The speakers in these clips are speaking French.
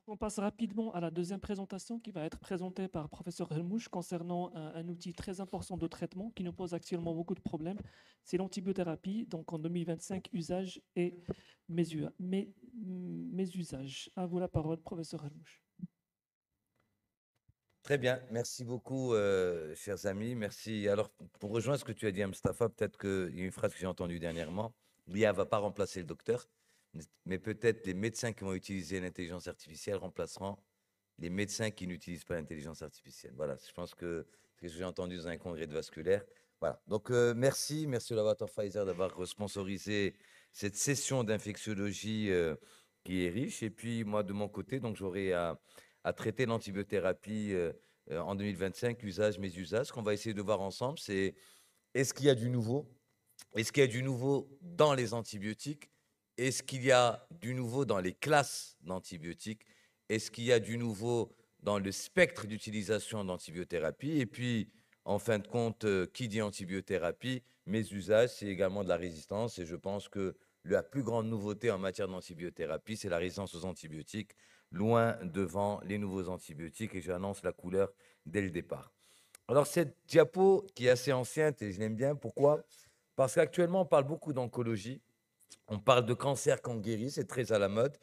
On passe rapidement à la deuxième présentation qui va être présentée par professeur Helmouche concernant un outil très important de traitement qui nous pose actuellement beaucoup de problèmes. C'est l'antibiothérapie. Donc en 2025, usage et mes usages. À vous la parole, professeur Helmouche. Très bien, merci beaucoup, chers amis. Merci. Alors, pour rejoindre ce que tu as dit à Mustapha, peut-être qu'il y a une phrase que j'ai entendue dernièrement. L'IA ne va pas remplacer le docteur, mais peut-être les médecins qui vont utiliser l'intelligence artificielle remplaceront les médecins qui n'utilisent pas l'intelligence artificielle. Voilà, je pense que c'est ce que j'ai entendu dans un congrès de vasculaire. Voilà, donc merci au laboratoire Pfizer d'avoir sponsorisé cette session d'infectiologie qui est riche. Et puis, moi, de mon côté, donc j'aurai à traiter l'antibiothérapie en 2025, usage, mes usages. Ce qu'on va essayer de voir ensemble, c'est est-ce qu'il y a du nouveau? Est-ce qu'il y a du nouveau dans les antibiotiques? Est-ce qu'il y a du nouveau dans les classes d'antibiotiques? Est-ce qu'il y a du nouveau dans le spectre d'utilisation d'antibiothérapie? Et puis, en fin de compte, qui dit antibiothérapie? Mes usages, c'est également de la résistance. Et je pense que la plus grande nouveauté en matière d'antibiothérapie, c'est la résistance aux antibiotiques, loin devant les nouveaux antibiotiques. Et j'annonce la couleur dès le départ. Alors, cette diapo qui est assez ancienne, et je l'aime bien, pourquoi? Parce qu'actuellement, on parle beaucoup d'oncologie, on parle de cancer qu'on guérit, c'est très à la mode.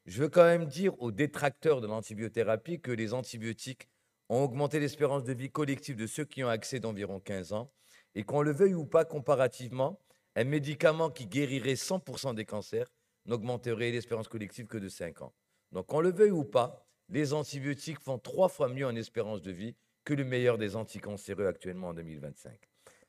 Je veux quand même dire aux détracteurs de l'antibiothérapie que les antibiotiques ont augmenté l'espérance de vie collective de ceux qui ont accès d'environ 15 ans, et qu'on le veuille ou pas comparativement, un médicament qui guérirait 100% des cancers n'augmenterait l'espérance collective que de 5 ans. Donc, qu'on le veuille ou pas, les antibiotiques font 3 fois mieux en espérance de vie que le meilleur des anticancéreux actuellement en 2025.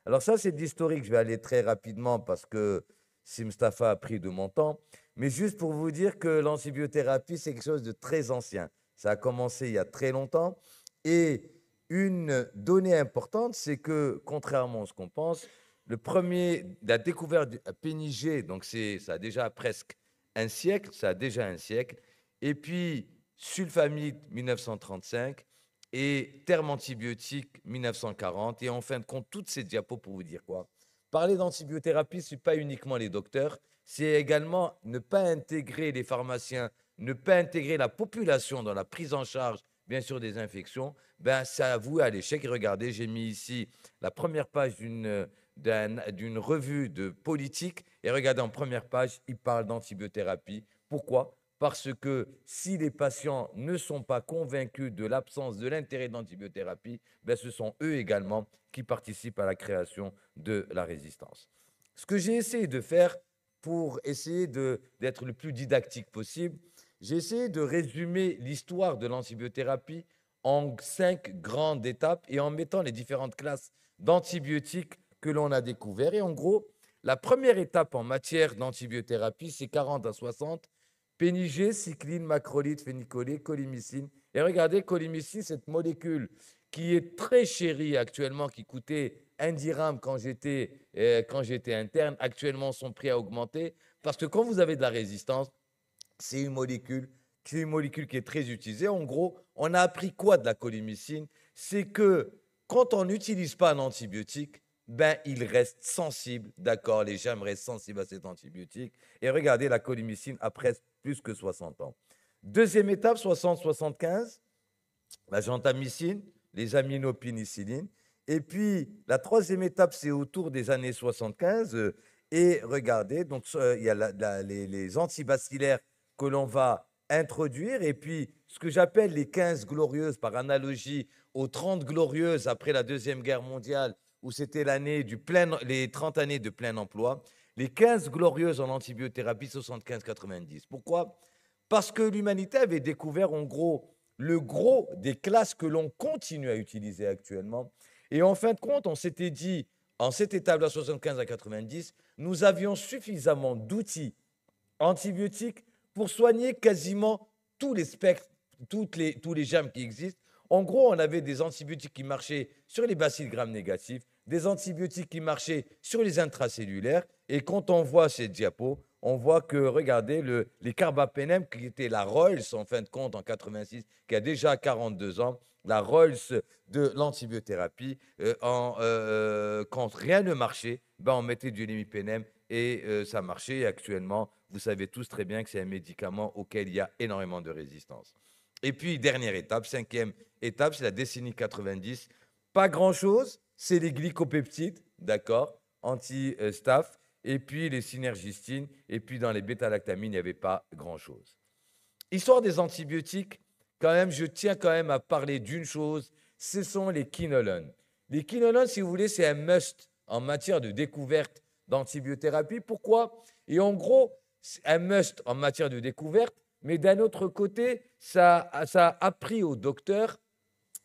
Alors ça, c'est de l'historique. Je vais aller très rapidement parce que si Mustapha a pris de mon temps. Mais juste pour vous dire que l'antibiothérapie, c'est quelque chose de très ancien. Ça a commencé il y a très longtemps. Et une donnée importante, c'est que, contrairement à ce qu'on pense, la découverte du PNIG, donc ça a déjà presque un siècle, ça a déjà un siècle. Et puis, sulfamide 1935 et termes antibiotiques 1940. Et en fin de compte, toutes ces diapos pour vous dire quoi? Parler d'antibiothérapie, ce n'est pas uniquement les docteurs, c'est également ne pas intégrer les pharmaciens, ne pas intégrer la population dans la prise en charge, bien sûr, des infections. Ben, ça avoue à l'échec. Et regardez, j'ai mis ici la première page d'une revue de politique. Et regardez, en première page, il parle d'antibiothérapie. Pourquoi? Parce que si les patients ne sont pas convaincus de l'absence de l'intérêt de l'antibiothérapie, ben ce sont eux également qui participent à la création de la résistance. Ce que j'ai essayé de faire pour essayer d'être le plus didactique possible, j'ai essayé de résumer l'histoire de l'antibiothérapie en 5 grandes étapes et en mettant les différentes classes d'antibiotiques que l'on a découvertes. Et en gros, la première étape en matière d'antibiothérapie, c'est 40 à 60. Pénigé, cycline, macrolide, phénicolée, colimycine. Et regardez, colimycine, cette molécule qui est très chérie actuellement, qui coûtait 1 dirham quand j'étais interne, actuellement son prix a augmenté, parce que quand vous avez de la résistance, c'est une molécule qui est très utilisée. En gros, on a appris quoi de la colimycine? C'est que quand on n'utilise pas un antibiotique, ben, il reste sensible, d'accord, les germes restent sensibles à cet antibiotique. Et regardez, la colimycine a presque plus que 60 ans. Deuxième étape, 60-75, la gentamicine, les aminopénicillines. Et puis, la troisième étape, c'est autour des années 75. Et regardez, donc, il y a les antibacilliaires que l'on va introduire. Et puis, ce que j'appelle les 15 glorieuses, par analogie aux 30 glorieuses après la Deuxième Guerre mondiale, où c'était les 30 années de plein emploi. Les 15 glorieuses en antibiothérapie, 75-90. Pourquoi? Parce que l'humanité avait découvert, en gros, le gros des classes que l'on continue à utiliser actuellement. Et en fin de compte, on s'était dit, en cette étape-là, 75 à 90, nous avions suffisamment d'outils antibiotiques pour soigner quasiment tous les spectres, tous les germes qui existent. En gros, on avait des antibiotiques qui marchaient sur les bacilles gram négatifs, des antibiotiques qui marchaient sur les intracellulaires. Et quand on voit ces diapos, on voit que, regardez, les carbapénem, qui était la Rolls, en fin de compte, en 86, qui a déjà 42 ans, la Rolls de l'antibiothérapie, quand rien ne marchait, ben on mettait du limipénem et ça marchait. Et actuellement, vous savez tous très bien que c'est un médicament auquel il y a énormément de résistance. Et puis, dernière étape, cinquième étape, c'est la décennie 90. Pas grand-chose, c'est les glycopeptides, d'accord, anti-staph, et puis les synergistines, et puis dans les bêta-lactamines, il n'y avait pas grand-chose. Histoire des antibiotiques, quand même, je tiens quand même à parler d'une chose, ce sont les quinolones. Les quinolones, si vous voulez, c'est un must en matière de découverte d'antibiothérapie. Pourquoi? Et en gros, c'est un must en matière de découverte, mais d'un autre côté, ça a appris aux docteurs,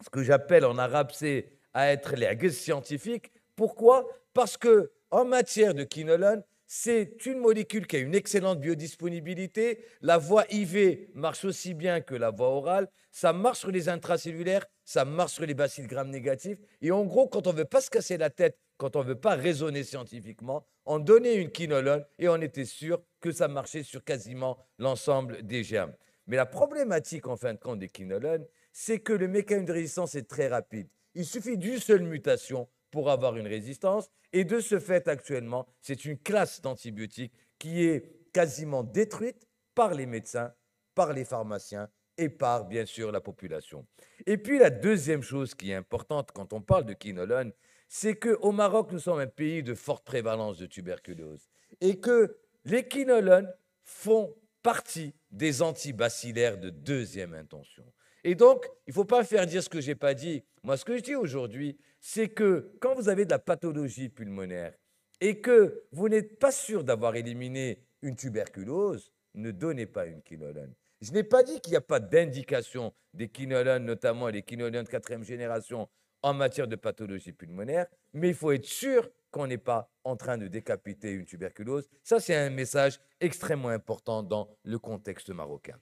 ce que j'appelle en arabe, c'est à être les scientifiques. Pourquoi? Parce que en matière de quinolone, c'est une molécule qui a une excellente biodisponibilité. La voie IV marche aussi bien que la voie orale. Ça marche sur les intracellulaires, ça marche sur les bacilles gram négatifs. Et en gros, quand on ne veut pas se casser la tête, quand on ne veut pas raisonner scientifiquement, on donnait une quinolone et on était sûr que ça marchait sur quasiment l'ensemble des germes. Mais la problématique, en fin de compte, des quinolones, c'est que le mécanisme de résistance est très rapide. Il suffit d'une seule mutation pour avoir une résistance. Et de ce fait, actuellement, c'est une classe d'antibiotiques qui est quasiment détruite par les médecins, par les pharmaciens et par, bien sûr, la population. Et puis, la deuxième chose qui est importante quand on parle de quinolone, c'est qu'au Maroc, nous sommes un pays de forte prévalence de tuberculose et que les quinolones font partie des antibacillaires de deuxième intention. Et donc, il ne faut pas faire dire ce que je n'ai pas dit. Moi, ce que je dis aujourd'hui, c'est que quand vous avez de la pathologie pulmonaire et que vous n'êtes pas sûr d'avoir éliminé une tuberculose, ne donnez pas une quinolone. Je n'ai pas dit qu'il n'y a pas d'indication des quinolones, notamment les quinolones de quatrième génération, en matière de pathologie pulmonaire, mais il faut être sûr qu'on n'est pas en train de décapiter une tuberculose. Ça, c'est un message extrêmement important dans le contexte marocain.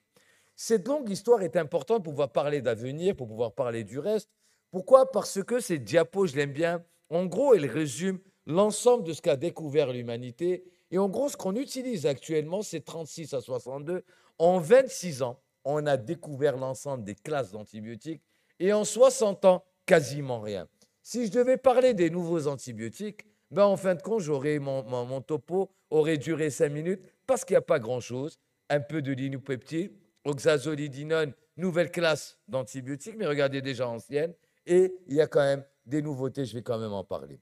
Cette longue histoire est importante pour pouvoir parler d'avenir, pour pouvoir parler du reste. Pourquoi? Parce que cette diapo, je l'aime bien. En gros, elle résume l'ensemble de ce qu'a découvert l'humanité. Et en gros, ce qu'on utilise actuellement, c'est 36 à 62. En 26 ans, on a découvert l'ensemble des classes d'antibiotiques. Et en 60 ans, quasiment rien. Si je devais parler des nouveaux antibiotiques, ben en fin de compte, mon topo aurait duré 5 minutes parce qu'il n'y a pas grand-chose. Un peu de linupeptide, oxazolidinone, nouvelle classe d'antibiotiques, mais regardez déjà ancienne. Et il y a quand même des nouveautés, je vais quand même en parler.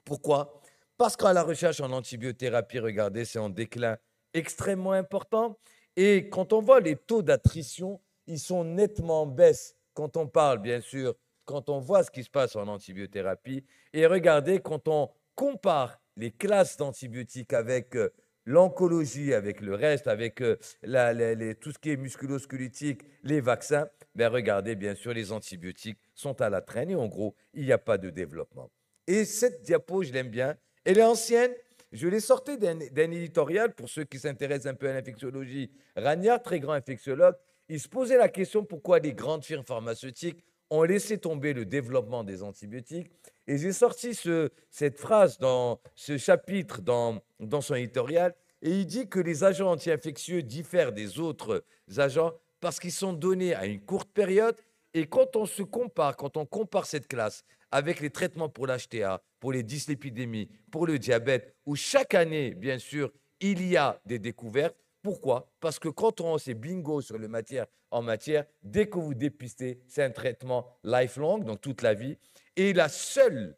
Pourquoi? Parce qu'à la recherche en antibiothérapie, regardez, c'est en déclin extrêmement important. Et quand on voit les taux d'attrition, ils sont nettement en baisse. Quand on parle, bien sûr, quand on voit ce qui se passe en antibiothérapie. Et regardez, quand on compare les classes d'antibiotiques avec l'oncologie, avec le reste, avec tout ce qui est musculo-squelettique, les vaccins, ben regardez, bien sûr, les antibiotiques sont à la traîne et en gros, il n'y a pas de développement. Et cette diapo, je l'aime bien. Elle est ancienne. Je l'ai sortie d'un éditorial pour ceux qui s'intéressent un peu à l'infectiologie. Ragnard, très grand infectiologue, il se posait la question pourquoi les grandes firmes pharmaceutiques ont laissé tomber le développement des antibiotiques. Et j'ai sorti cette phrase dans ce chapitre dans son éditorial. Et il dit que les agents anti-infectieux diffèrent des autres agents parce qu'ils sont donnés à une courte période. Et quand on compare cette classe avec les traitements pour l'HTA, pour les dyslipidémies, pour le diabète, où chaque année, bien sûr, il y a des découvertes. Pourquoi? Parce que quand on sait bingo sur le en matière, dès que vous dépistez, c'est un traitement lifelong, donc toute la vie. Et la seule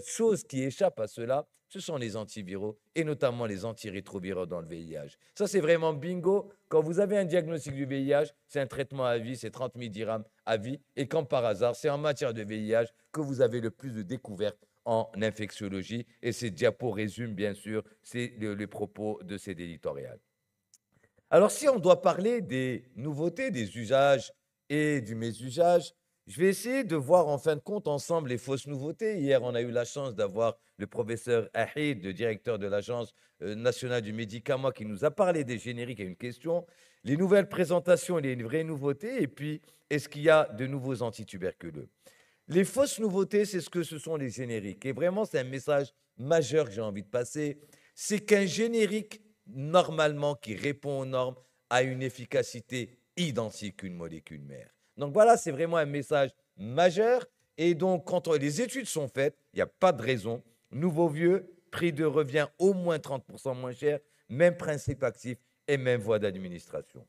chose qui échappe à cela, ce sont les antiviraux et notamment les antirétroviraux dans le VIH. Ça, c'est vraiment bingo. Quand vous avez un diagnostic du VIH, c'est un traitement à vie, c'est 30 000 dirhams à vie. Et quand par hasard, c'est en matière de VIH que vous avez le plus de découvertes en infectiologie. Et ces diapos résument, bien sûr, les propos de ces éditoriales. Alors, si on doit parler des nouveautés, des usages et du mésusage, je vais essayer de voir en fin de compte ensemble les fausses nouveautés. Hier, on a eu la chance d'avoir le professeur Ahid, le directeur de l'Agence nationale du médicament, qui nous a parlé des génériques à une question. Les nouvelles présentations, il y a une vraie nouveauté. Et puis, est-ce qu'il y a de nouveaux antituberculeux? Les fausses nouveautés, c'est ce que ce sont les génériques. Et vraiment, c'est un message majeur que j'ai envie de passer. C'est qu'un générique, normalement, qui répond aux normes, a une efficacité identique qu'une molécule mère. Donc voilà, c'est vraiment un message majeur. Et donc, quand les études sont faites, il n'y a pas de raison. Nouveau vieux, prix de revient au moins 30% moins cher, même principe actif et même voie d'administration.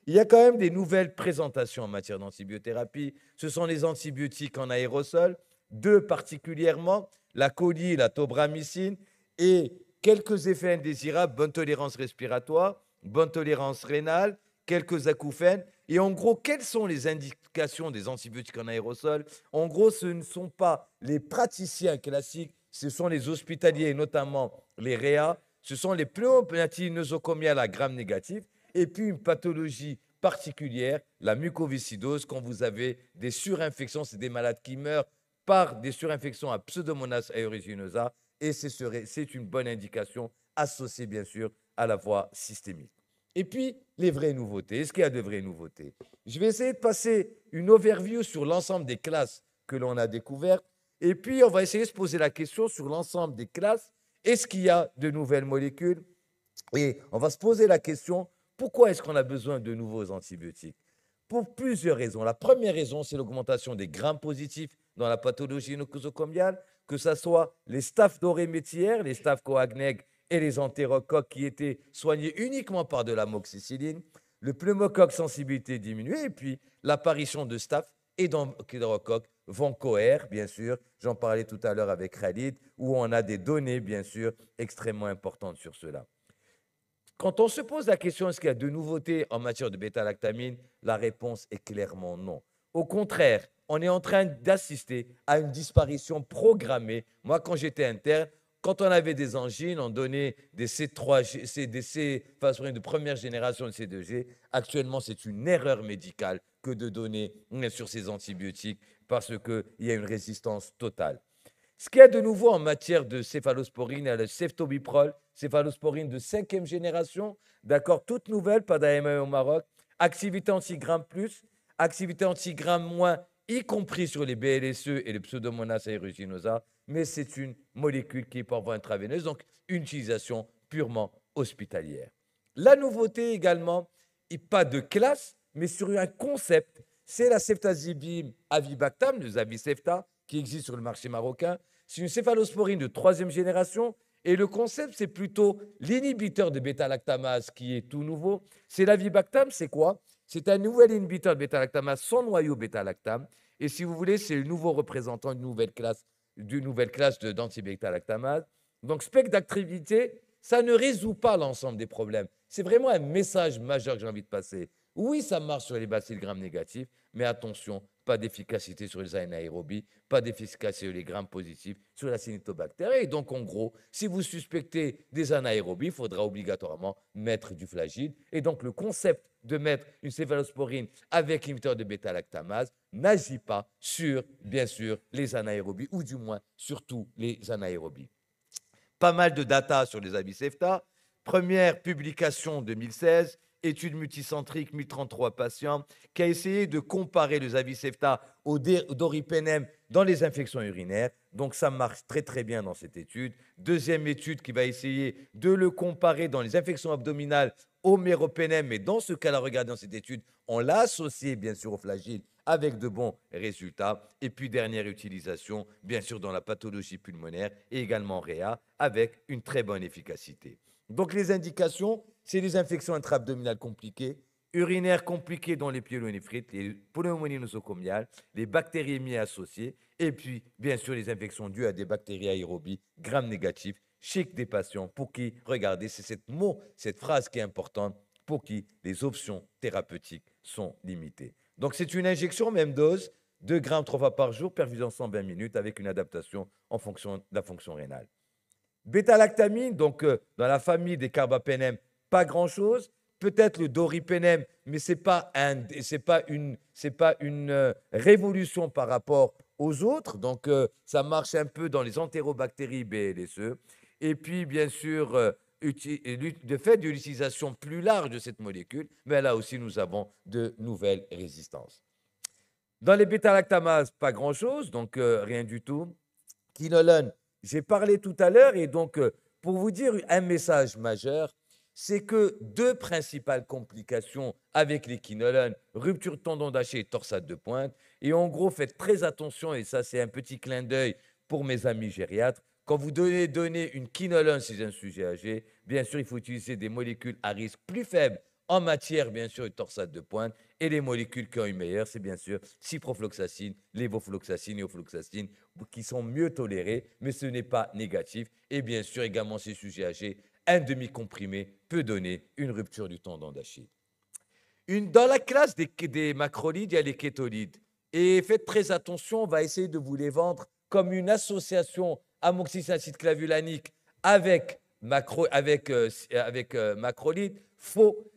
Il y a quand même des nouvelles présentations en matière d'antibiothérapie. Ce sont les antibiotiques en aérosol, deux particulièrement, la choline, la tobramycine, et quelques effets indésirables, bonne tolérance respiratoire, bonne tolérance rénale, quelques acouphènes. Et en gros, quelles sont les indications des antibiotiques en aérosol? En gros, ce ne sont pas les praticiens classiques, ce sont les hospitaliers, notamment les réa, ce sont les pneumopathies nosocomiales à gram négatif, et puis une pathologie particulière, la mucoviscidose, quand vous avez des surinfections, c'est des malades qui meurent par des surinfections à Pseudomonas aeruginosa, et c'est une bonne indication associée bien sûr à la voie systémique. Et puis, les vraies nouveautés. Est-ce qu'il y a de vraies nouveautés? Je vais essayer de passer une overview sur l'ensemble des classes que l'on a découvertes, et puis on va essayer de se poser la question sur l'ensemble des classes, est-ce qu'il y a de nouvelles molécules? Et on va se poser la question, pourquoi est-ce qu'on a besoin de nouveaux antibiotiques? Pour plusieurs raisons. La première raison, c'est l'augmentation des grammes positifs dans la pathologie nosocomiale, que ce soit les staphes dorées métières, les staphes coagnègres et les entérocoques qui étaient soignés uniquement par de l'amoxicilline, le pneumocoque sensibilité diminuée, et puis l'apparition de staphes et d'entérocoques vancomycines, bien sûr, j'en parlais tout à l'heure avec Khalid, où on a des données, bien sûr, extrêmement importantes sur cela. Quand on se pose la question, est-ce qu'il y a de nouveautés en matière de bêta-lactamine, la réponse est clairement non. Au contraire, on est en train d'assister à une disparition programmée. Moi, quand j'étais interne, quand on avait des angines, on donnait des C3G, des céphalosporines de première génération de C2G. Actuellement, c'est une erreur médicale que de donner sur ces antibiotiques parce qu'il y a une résistance totale. Ce qu'il y a de nouveau en matière de céphalosporine, il y a le ceftobiprol, céphalosporine de 5e génération, d'accord, toute nouvelle, pas d'AMA au Maroc, activité anti-gramme plus, activité anti-gramme moins, y compris sur les BLSE et les Pseudomonas aeruginosa, mais c'est une molécule qui est par voie intraveineuse, donc une utilisation purement hospitalière. La nouveauté également, et pas de classe, mais sur un concept, c'est la ceftazidime avibactam, le Zavicefta, qui existe sur le marché marocain. C'est une céphalosporine de 3e génération et le concept, c'est plutôt l'inhibiteur de bêta-lactamase qui est tout nouveau. C'est l'avibactam, c'est quoi? C'est un nouvel inhibiteur de bêta-lactamase sans noyau bêta-lactam. Et si vous voulez, c'est le nouveau représentant d'une nouvelle classe d'anti-bêta-lactamase. Donc, spectre d'activité, ça ne résout pas l'ensemble des problèmes. C'est vraiment un message majeur que j'ai envie de passer. Oui, ça marche sur les bacilles grammes négatifs, mais attention, pas d'efficacité sur les anaérobies, pas d'efficacité sur les grammes positifs, sur la cyanidobactérie. Et donc, en gros, si vous suspectez des anaérobies, il faudra obligatoirement mettre du flagide. Et donc, le concept de mettre une céphalosporine avec inhibiteur de bêta-lactamase n'agit pas sur, bien sûr, les anaérobies, ou du moins, surtout les anaérobies. Pas mal de data sur les Avicefta. Première publication 2016, étude multicentrique, 1033 patients, qui a essayé de comparer les Avicefta au doripenem dans les infections urinaires. Donc, ça marche très, très bien dans cette étude. Deuxième étude qui va essayer de le comparer dans les infections abdominales au méropenem, mais dans ce cas-là, regardez dans cette étude, on l'a associé, bien sûr, au flagile avec de bons résultats. Et puis, dernière utilisation, bien sûr, dans la pathologie pulmonaire et également réa, avec une très bonne efficacité. Donc, les indications, c'est les infections intra-abdominales compliquées, urinaires compliquées dans les pyélonéphrite, les pneumonies nosocomiales, les bactériémies associées, et puis, bien sûr, les infections dues à des bactéries aérobies, gram négatifs, chez des patients pour qui, regardez, c'est cette phrase qui est importante, pour qui les options thérapeutiques sont limitées. Donc, c'est une injection, même dose, 2 grammes 3 fois par jour, perfusion 120 minutes, avec une adaptation en fonction de la fonction rénale. Bêta-lactamine, donc dans la famille des carbapénem, pas grand-chose. Peut-être le doripenem, mais ce n'est pas une révolution par rapport aux autres. Donc, ça marche un peu dans les entérobactéries BLSE. Et puis, bien sûr, le fait de l'utilisation plus large de cette molécule, mais là aussi, nous avons de nouvelles résistances. Dans les bêta-lactamases, pas grand-chose, donc rien du tout. Quinolone, j'ai parlé tout à l'heure, et donc, pour vous dire un message majeur, c'est que 2 principales complications avec les quinolones, rupture de tendon d'Achille et torsade de pointe. Et en gros, faites très attention, et ça, c'est un petit clin d'œil pour mes amis gériatres. Quand vous donnez une quinolone chez un sujet âgé, bien sûr, il faut utiliser des molécules à risque plus faible en matière, bien sûr, de torsade de pointe. Et les molécules qui ont une meilleure, c'est bien sûr ciprofloxacine, lévofloxacine et ofloxacine, qui sont mieux tolérées, mais ce n'est pas négatif. Et bien sûr, également, chez sujet âgé, un demi-comprimé peut donner une rupture du tendon d'Achille. Dans la classe des macrolides, il y a les kétolides. Et faites très attention, on va essayer de vous les vendre comme une association amoxicillin clavulanique avec, macrolide. Faux.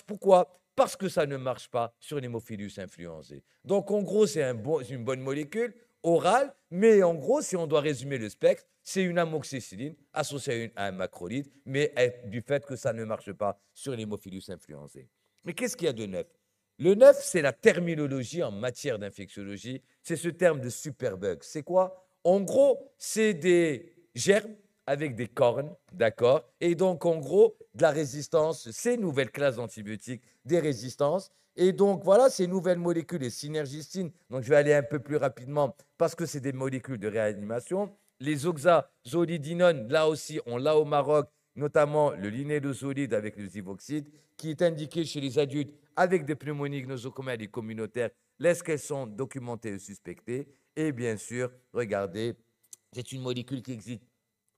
Pourquoi? Parce que ça ne marche pas sur l'hémophilus influenzae. Donc, en gros, c'est une bonne molécule orale, mais en gros, si on doit résumer le spectre, c'est une amoxicilline associée à un macrolide, mais du fait que ça ne marche pas sur l'hémophilus influenzae. Mais qu'est-ce qu'il y a de neuf? Le neuf, c'est la terminologie en matière d'infectiologie. C'est ce terme de superbug. C'est quoi? En gros, c'est des germes avec des cornes, d'accord? Et donc, en gros, de la résistance, ces nouvelles classes d'antibiotiques, des résistances. Et donc, voilà, ces nouvelles molécules, les synergistines. Donc, je vais aller un peu plus rapidement parce que c'est des molécules de réanimation. Les oxazolidinones, là aussi, on l'a au Maroc, notamment le linédosolide avec le zivoxide, qui est indiqué chez les adultes avec des pneumonies nosocomiales et communautaires, lorsqu'elles sont documentées et suspectées. Et bien sûr, regardez, c'est une molécule qui existe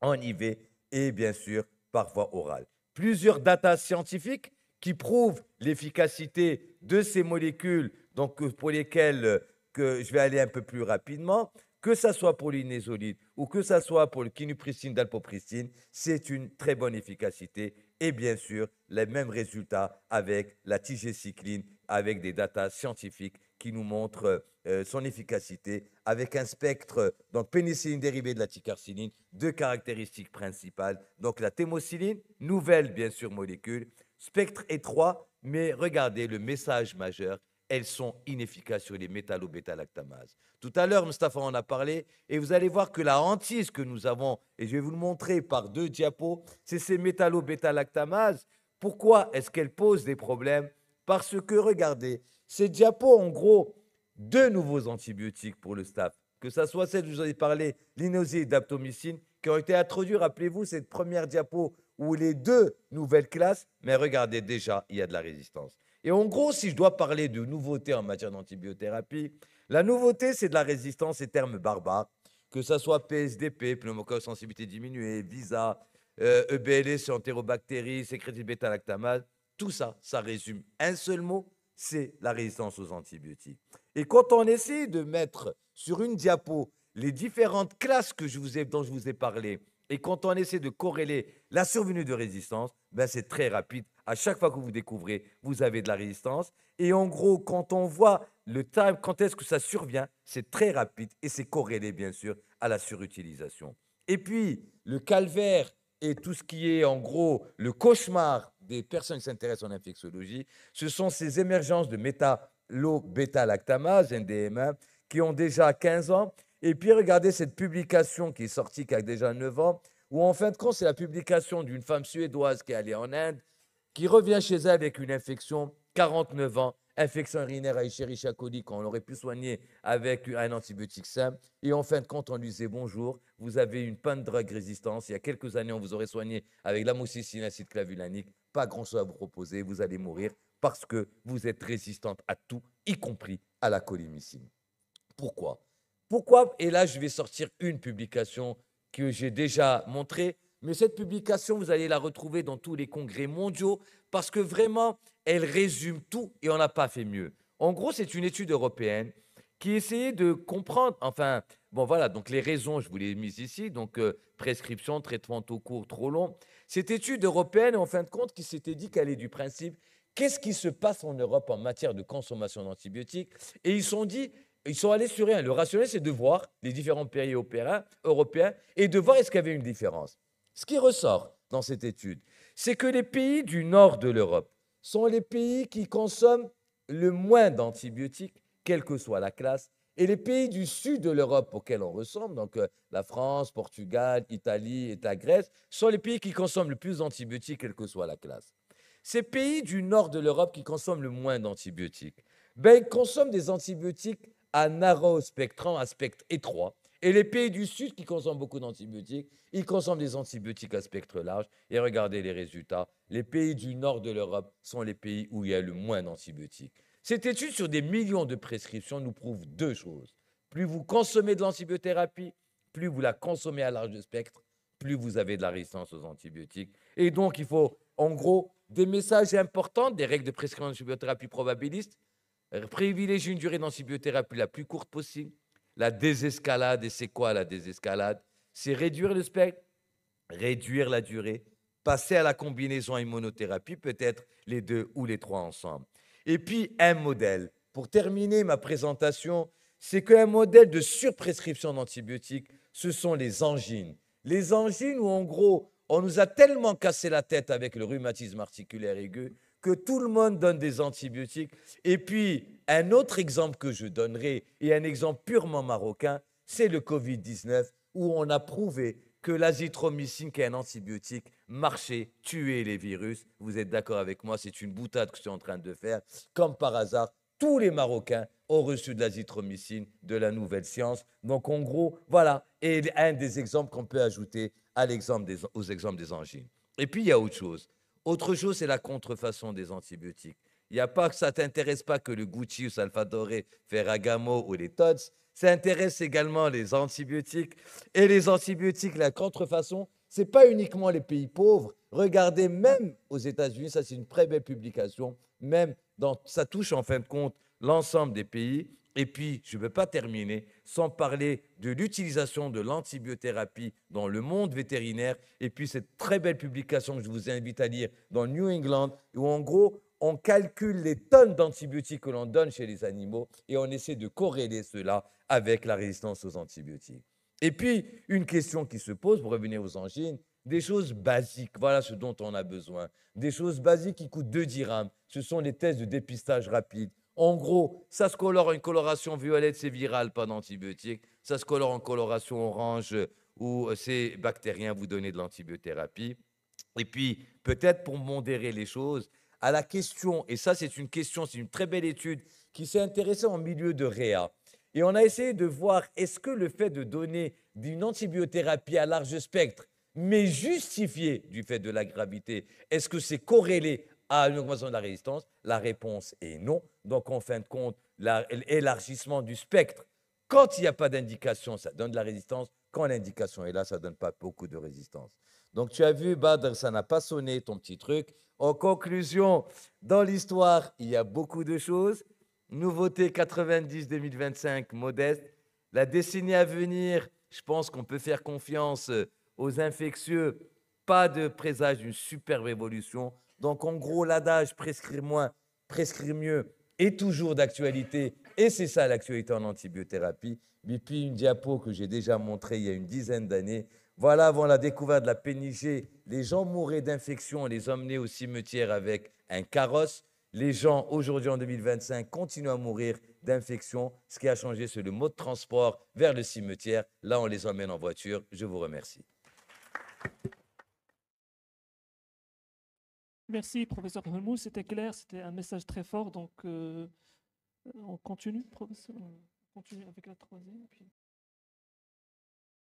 en IV et bien sûr par voie orale. Plusieurs datas scientifiques qui prouvent l'efficacité de ces molécules, donc pour lesquelles que je vais aller un peu plus rapidement, que ce soit pour l'inésolide ou que ce soit pour le quinapristine, dalpopristine, c'est une très bonne efficacité. Et bien sûr, les mêmes résultats avec la tigecycline, avec des datas scientifiques qui nous montrent son efficacité avec un spectre, donc pénicilline dérivée de la ticarciline, deux caractéristiques principales. Donc la thémocilline, nouvelle bien sûr molécule, spectre étroit, mais regardez le message majeur, elles sont inefficaces sur les métallobêta-lactamases. Tout à l'heure, Mustapha en a parlé, et vous allez voir que la hantise que nous avons, et je vais vous le montrer par 2 diapos, c'est ces métallobêta-lactamases. Pourquoi est-ce qu'elles posent des problèmes? Parce que, regardez, ces diapos, en gros, 2 nouveaux antibiotiques pour le staph, que ce soit celle que je vous ai parlé, l'inosine et daptomycine, qui ont été introduits, rappelez-vous, cette première diapo où les 2 nouvelles classes, mais regardez déjà, il y a de la résistance. Et en gros, si je dois parler de nouveautés en matière d'antibiothérapie, la nouveauté, c'est de la résistance, ces termes barbares, que ce soit PSDP, pneumocoque sensibilité diminuée, VISA, EBLS, entérobactéries, sécrétine bêta-lactamase, tout ça, ça résume un seul mot, c'est la résistance aux antibiotiques. Et quand on essaie de mettre sur une diapo les différentes classes dont je vous ai parlé, et quand on essaie de corréler la survenue de résistance, ben c'est très rapide. À chaque fois que vous découvrez, vous avez de la résistance. Et en gros, quand on voit le time, quand est-ce que ça survient, c'est très rapide et c'est corrélé, bien sûr, à la surutilisation. Et puis, le calvaire et tout ce qui est, en gros, le cauchemar des personnes qui s'intéressent en infectiologie, ce sont ces émergences de métallobêta-lactamase, NDMA, qui ont déjà 15 ans. Et puis, regardez cette publication qui est sortie, qui a déjà 9 ans, où en fin de compte, c'est la publication d'une femme suédoise qui est allée en Inde, qui revient chez elle avec une infection, 49 ans, infection urinaire à Escherichia coli, qu'on aurait pu soigner avec un antibiotique simple. Et en fin de compte, on lui disait bonjour, vous avez une panne de drug résistance. Il y a quelques années, on vous aurait soigné avec l'amoxicilline acide clavulanique. Pas grand-chose à vous proposer, vous allez mourir parce que vous êtes résistante à tout, y compris à la colimycine. Pourquoi? Pourquoi? Et là, je vais sortir une publication que j'ai déjà montrée, mais cette publication, vous allez la retrouver dans tous les congrès mondiaux parce que vraiment, elle résume tout et on n'a pas fait mieux. En gros, c'est une étude européenne qui essayait de comprendre, enfin, bon voilà, donc les raisons, je vous les ai mises ici, donc prescription, traitement trop court, trop long. Cette étude européenne, en fin de compte, qui s'était dit qu'elle est du principe, qu'est-ce qui se passe en Europe en matière de consommation d'antibiotiques? Et ils sont allés sur rien. Le rationnel, c'est de voir les différents pays européens et de voir est-ce qu'il y avait une différence. Ce qui ressort dans cette étude, c'est que les pays du nord de l'Europe sont les pays qui consomment le moins d'antibiotiques, quelle que soit la classe, et les pays du sud de l'Europe auxquels on ressemble, donc la France, Portugal, Italie et la Grèce, sont les pays qui consomment le plus d'antibiotiques, quelle que soit la classe. Ces pays du nord de l'Europe qui consomment le moins d'antibiotiques, ben, ils consomment des antibiotiques à narrow spectrum, à spectre étroit. Et les pays du Sud qui consomment beaucoup d'antibiotiques, ils consomment des antibiotiques à spectre large. Et regardez les résultats. Les pays du nord de l'Europe sont les pays où il y a le moins d'antibiotiques. Cette étude sur des millions de prescriptions nous prouve deux choses. Plus vous consommez de l'antibiothérapie, plus vous la consommez à large spectre, plus vous avez de la résistance aux antibiotiques. Et donc, il faut, en gros, des messages importants, des règles de prescription d'antibiothérapie probabilistes, privilégier une durée d'antibiothérapie la plus courte possible, la désescalade. Et c'est quoi la désescalade? C'est réduire le spectre, réduire la durée, passer à la combinaison immunothérapie, peut-être les deux ou les trois ensemble. Et puis, un modèle. Pour terminer ma présentation, c'est qu'un modèle de surprescription d'antibiotiques, ce sont les angines. Les angines où, en gros, on nous a tellement cassé la tête avec le rhumatisme articulaire aigu que tout le monde donne des antibiotiques. Et puis, un autre exemple que je donnerai, et un exemple purement marocain, c'est le Covid-19, où on a prouvé que l'azithromycine, qui est un antibiotique, marchait, tuait les virus. Vous êtes d'accord avec moi, c'est une boutade que je suis en train de faire. Comme par hasard, tous les Marocains ont reçu de l'azithromycine de la nouvelle science. Donc, en gros, voilà, et un des exemples qu'on peut ajouter aux exemples des angines. Et puis, il y a autre chose. Autre chose, c'est la contrefaçon des antibiotiques. Il n'y a pas que ça ne t'intéresse pas que le Gucci ou Salvatore Ferragamo ou les TODS, ça intéresse également les antibiotiques. Et les antibiotiques, la contrefaçon, ce n'est pas uniquement les pays pauvres. Regardez, même aux États-Unis, ça c'est une très belle publication, même ça touche en fin de compte l'ensemble des pays. Et puis, je ne peux pas terminer sans parler de l'utilisation de l'antibiothérapie dans le monde vétérinaire. Et puis, cette très belle publication que je vous invite à lire dans New England, où en gros, on calcule les tonnes d'antibiotiques que l'on donne chez les animaux et on essaie de corréler cela avec la résistance aux antibiotiques. Et puis, une question qui se pose, pour revenir aux angines, des choses basiques, voilà ce dont on a besoin. Des choses basiques qui coûtent 2 dirhams. Ce sont les tests de dépistage rapide. En gros, ça se colore en coloration violette, c'est viral, pas d'antibiotiques. Ça se colore en coloration orange, où c'est bactérien, vous donnez de l'antibiothérapie. Et puis, peut-être pour modérer les choses, à la question, et ça c'est une question, c'est une très belle étude qui s'est intéressée en milieu de réa. Et on a essayé de voir, est-ce que le fait de donner une antibiothérapie à large spectre, mais justifiée du fait de la gravité, est-ce que c'est corrélé à une augmentation de la résistance? La réponse est non. Donc, en fin de compte, l'élargissement du spectre, quand il n'y a pas d'indication, ça donne de la résistance. Quand l'indication est là, ça ne donne pas beaucoup de résistance. Donc, tu as vu, Badr, ça n'a pas sonné ton petit truc. En conclusion, dans l'histoire, il y a beaucoup de choses. Nouveauté 90-2025, modeste. La décennie à venir, je pense qu'on peut faire confiance aux infectieux. Pas de présage d'une superbe évolution. Donc, en gros, l'adage prescrire moins, prescrire mieux est toujours d'actualité. Et c'est ça l'actualité en antibiothérapie. Et puis, une diapo que j'ai déjà montrée il y a une dizaine d'années. Voilà, avant la découverte de la pénigée, les gens mouraient d'infection et les emmenaient au cimetière avec un carrosse. Les gens, aujourd'hui en 2025, continuent à mourir d'infection. Ce qui a changé, c'est le mode de transport vers le cimetière. Là, on les emmène en voiture. Je vous remercie. Merci, professeur Helmut. C'était clair, c'était un message très fort. Donc, on continue, professeur. On continue avec la troisième. Puis...